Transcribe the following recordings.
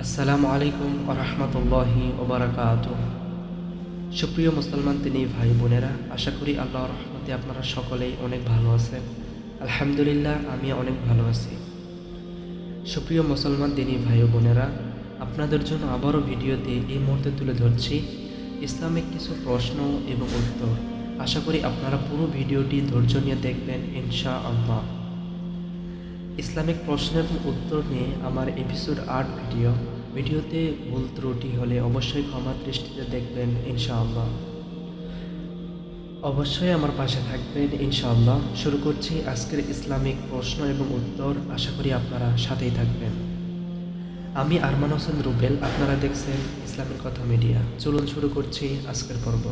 আসসালামু আলাইকুম রাহমাতুল্লাহি ওয়া বারাকাতুহু। সুপ্রিয় মুসলমান দিনী ভাই বোনেরা, আশা করি আল্লাহর রহমতে আপনারা সকলেই অনেক ভালো আছেন। আলহামদুলিল্লাহ, আমি অনেক ভালো আছি। সুপ্রিয় মুসলমান দিনী ভাই বোনেরা, আপনাদের জন্য আবারও ভিডিওতে এই মুহূর্তে তুলে ধরছি ইসলামিক কিছু প্রশ্ন এবং উত্তর। আশা করি আপনারা পুরো ভিডিওটি ধৈর্য নিয়ে দেখবেন ইনশাআল্লাহ। ইসলামিক প্রশ্ন এবং উত্তর নিয়ে আমার এপিসোড ৮ ভিডিওতে ভুল ত্রুটি হলে অবশ্যই ক্ষমা দৃষ্টিতে দেখবেন ইনশাআল্লাহ। অবশ্যই আমার পাশে থাকবেন ইনশাআল্লাহ। শুরু করছি আজকের ইসলামিক প্রশ্ন এবং উত্তর। আশা করি আপনারা সাথেই থাকবেন। আমি আরমান হোসেন রুবেল, আপনারা দেখছেন ইসলামের কথা মিডিয়া। চলুন শুরু করছি আজকের পর্ব।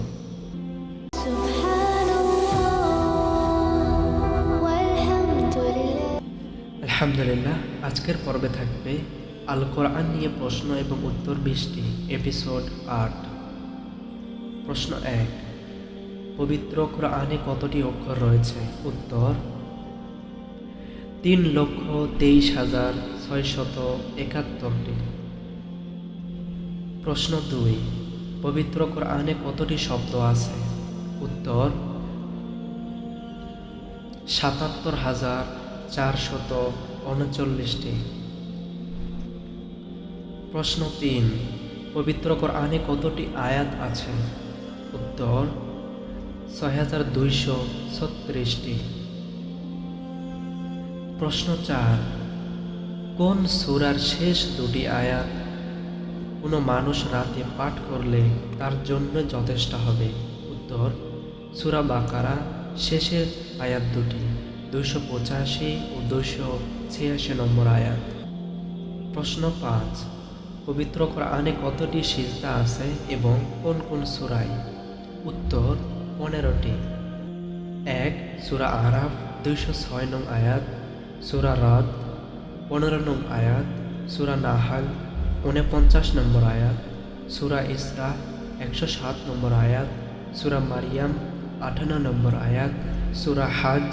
আলহামদুলিল্লাহ, আজকের পর্বে থাকবে আল কোরআন নিয়ে প্রশ্ন এবং উত্তর 20টি, এপিসোড ৮। প্রশ্ন ১, পবিত্র কোরআনে কতটি অক্ষর রয়েছে? উত্তর ৩,২৩,৬৭১টি। প্রশ্ন ২, পবিত্র কোরআনে কতটি শব্দ আছে? উত্তর ৭৭,৪৩৯টি। প্রশ্ন ৩, পবিত্র কোরআনে কতটি আয়াত আছে? উত্তর ৬,২৩৬টি। প্রশ্ন ৪, কোন সূরার শেষ দুটি আয়াত কোনো মানুষ রাতে পাঠ করলে তার জন্য যথেষ্ট হবে? উত্তর সূরা বাকারা শেষের আয়াত দুটি, ২৮৫ ও ২৮৬ নম্বর আয়াত। প্রশ্ন ৫, পবিত্র কোরআনে কতটি সিজদা আছে এবং কোন কোন সূরায়? উত্তর ১৫টি। ১, সূরা আরাফ ২০৬ নং আয়াত, সূরা রাদ ১৫ নং আয়াত, সূরা নাহাল ৪৯ নম্বর আয়াত, সূরা ইসরা ১০৭ নম্বর আয়াত, সূরা মারিয়াম ৫৮ নম্বর আয়াত, সূরা হাজ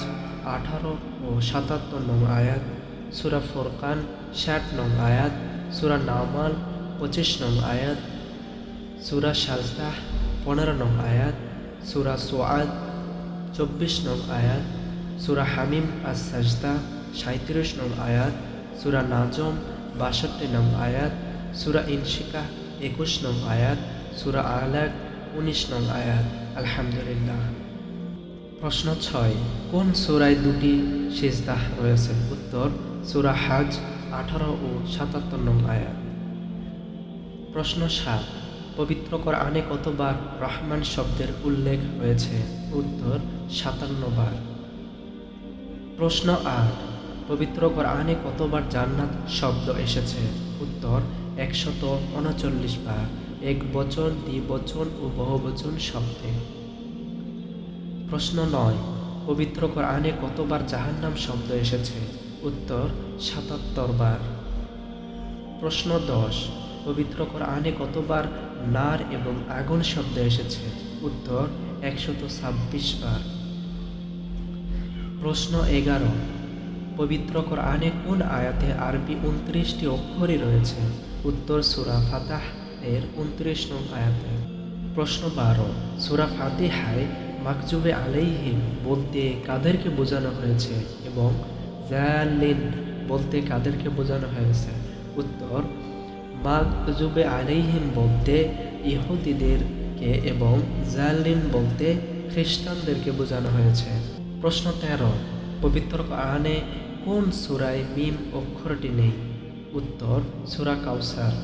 ১৮ ও ৭৭ নং আয়াত, সূরা ফুরকান ৬০ নং আয়াত, সূরা নামাল ২৫ নং আয়াত, সূরা সাজদাহ ১৫ নং আয়াত, সূরা সুআদ ২৪ নং আয়াত, সূরা হামিম আস-সাজদা ৩৭ নং আয়াত, সূরা নাজম ৬২ নং আয়াত, সূরা ইনশিকাহ ২১ নং আয়াত, সূরা আলাক ১৯ নং আয়াত। আলহামদুলিল্লাহ। প্রশ্ন ৬, কোন সূরায় দুটি সিজদা রয়েছে? উত্তর সূরা হাজ ১৮ ও ৭৭ নং আয়াত। প্রশ্ন ৭, পবিত্র কোরআনে কতবার রহমান শব্দের উল্লেখ হয়েছে? উত্তর ৫৭ বার। প্রশ্ন ৮, পবিত্র কোরআনে কতবার জান্নাত শব্দ এসেছে? উত্তর ১৩৯ বার, একবচন, দ্বিবচন ও বহুবচন শব্দে। প্রশ্ন ৯, পবিত্র কোরআনে কতবার জাহান্নাম শব্দ এসেছে? উত্তর ৭৭ বার। প্রশ্ন ১০, পবিত্র কোরআনে কতবার নার এবং আগুন শব্দ এসেছে? উত্তর ১২৬ বার। প্রশ্ন ১১, পবিত্র কোরআনে কোন আয়াতে আরবি ২৯টি অক্ষরই রয়েছে? উত্তর সূরা ফাতাহ এর ২৯ নং আয়াতে। প্রশ্ন ১২, সূরা ফাতিহায় মাকজুবে আলাইহিম বলতে কাদেরকে বোঝানো হয়েছে এবং জালিন বলতে কাদেরকে বোঝানো হয়েছে? উত্তর মাকজুবে আলাইহিম বলতে ইহুদিদেরকে এবং জালিন বলতে খ্রিস্টানদেরকে বোঝানো হয়েছে। প্রশ্ন ১৩, পবিত্র কোরআনে কোন সূরায় মিম অক্ষরটি নেই? উত্তর সূরা কাউসার।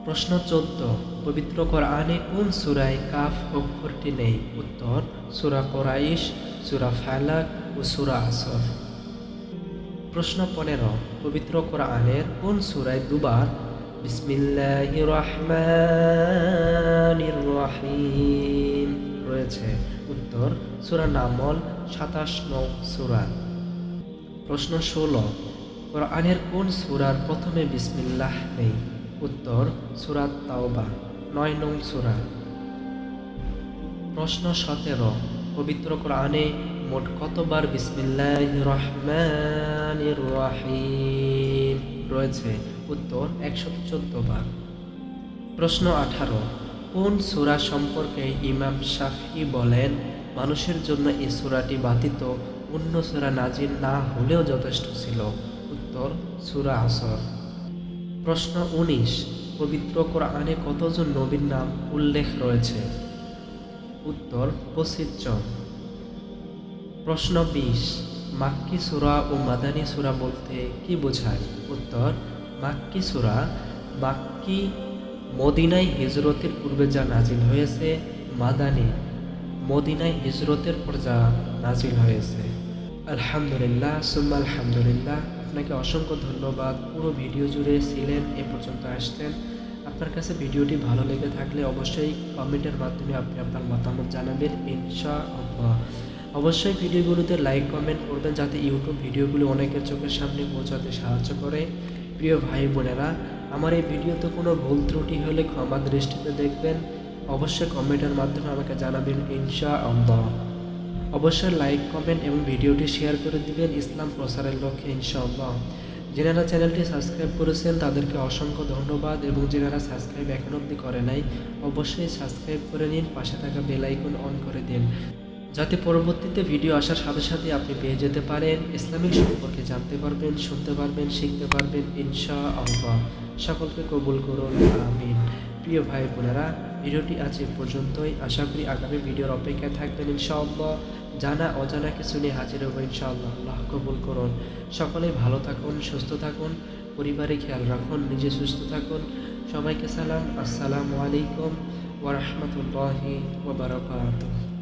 প্রশ্ন ১৪, পবিত্র কোরআনে কোন সূরায় কাফ অক্ষরটি নেই? উত্তর সূরা কুরাইশ, সূরা ফালাক ও সূরা আসর। প্রশ্ন ১৫, পবিত্র কোরআনের কোন সূরায় দুবার বিসমিল্লাহির রহমানির রহিম রয়েছে? উত্তর সূরা নামল ২৭ নং সূরা। প্রশ্ন ১৬, কোরআনের কোন সূরার প্রথমে বিসমিল্লাহ নেই? উত্তর সূরা তাওবা ৯ নং সূরা। প্রশ্ন ১৭, পবিত্র কোরআনে মোট কতবার বিসমিল্লাহির রহমানির রহিম রয়েছে? উত্তর 114 বার। প্রশ্ন 18, কোন সূরা সম্পর্কে ইমাম শাফিঈ বলেন মানুষের জন্য এই সূরাটি ব্যতীত অন্য সূরা নাজিল না হলেও যথেষ্ট ছিল? উত্তর সূরা আসর। প্রশ্ন 19, পবিত্র কোরআনে কতজন নবীর নাম উল্লেখ রয়েছে? উত্তর 25 জন। প্রশ্ন 20, মাক্কি সূরা ও মাদানী সূরা বলতে কি বোঝায়? উত্তর মাক্কি সূরা মাক্কি মদিনায় হিজরতের পূর্বে যা নাজিল হয়েছে, মাদানী মদিনায় হিজরতের পর যা নাজিল হয়েছে। আলহামদুলিল্লাহ সুম্মা আলহামদুলিল্লাহ, আপনাকে অসংখ্য ধন্যবাদ। পুরো ভিডিও জুড়ে ছিলেন, এ পর্যন্ত আসছেন। আপনার কাছে ভিডিওটি ভালো লেগে থাকলে অবশ্যই কমেন্টের মাধ্যমে আপনি আপনার মতামত জানাবেন ইনশাআল্লাহ। অবশ্যই ভিডিওগুলোতে লাইক কমেন্ট করবেন যাতে ইউটিউব ভিডিওগুলো অনেকের চোখের সামনে পৌঁছাতে সাহায্য করে। প্রিয় ভাই বোনেরা, আমার এই ভিডিওতে কোনো ভুল ত্রুটি হলে ক্ষমা দৃষ্টিতে দেখবেন। অবশ্যই কমেন্টের মাধ্যমে আমাকে জানাবেন ইনশাআল্লাহ। অবশ্যই লাইক কমেন্ট এবং ভিডিওটি শেয়ার করে দিবেন ইসলাম প্রচারের লক্ষ্যে ইনশাআল্লাহ। যারা চ্যানেলটি সাবস্ক্রাইব করেছেন তাদেরকে অসংখ্য ধন্যবাদ, এবং যারা সাবস্ক্রাইব এখন অবধি করে নাই অবশ্যই সাবস্ক্রাইব করে নিন, পাশে থাকা বেল আইকন অন করে দিন যাতে পরবর্তীতে ভিডিও আসার সাথে সাথে আপনি পেয়ে যেতে পারেন, ইসলামিক সম্পর্কে জানতে পারবেন, শুনতে পারবেন, শিখতে পারবেন ইনশাআল্লাহ। সকলকে কবুল করুন, আমিন। প্রিয় ভাই বোনেরা, ভিডিওটি আজ এ পর্যন্তই। আশা করি আগামী ভিডিওর অপেক্ষায় থাকবেন ইনশাআল্লাহ। জানা অজানা কিছু নিয়ে হাজির হবো ইনশাআল্লাহ। আল্লাহ কবুল করুন। সকলেই ভালো থাকুন, সুস্থ থাকুন, পরিবারে খেয়াল রাখুন, নিজে সুস্থ থাকুন। সবাইকে সালাম, আসসালামু আলাইকুম ওয়া রাহমাতুল্লাহি ওয়া বারাকাতুহু।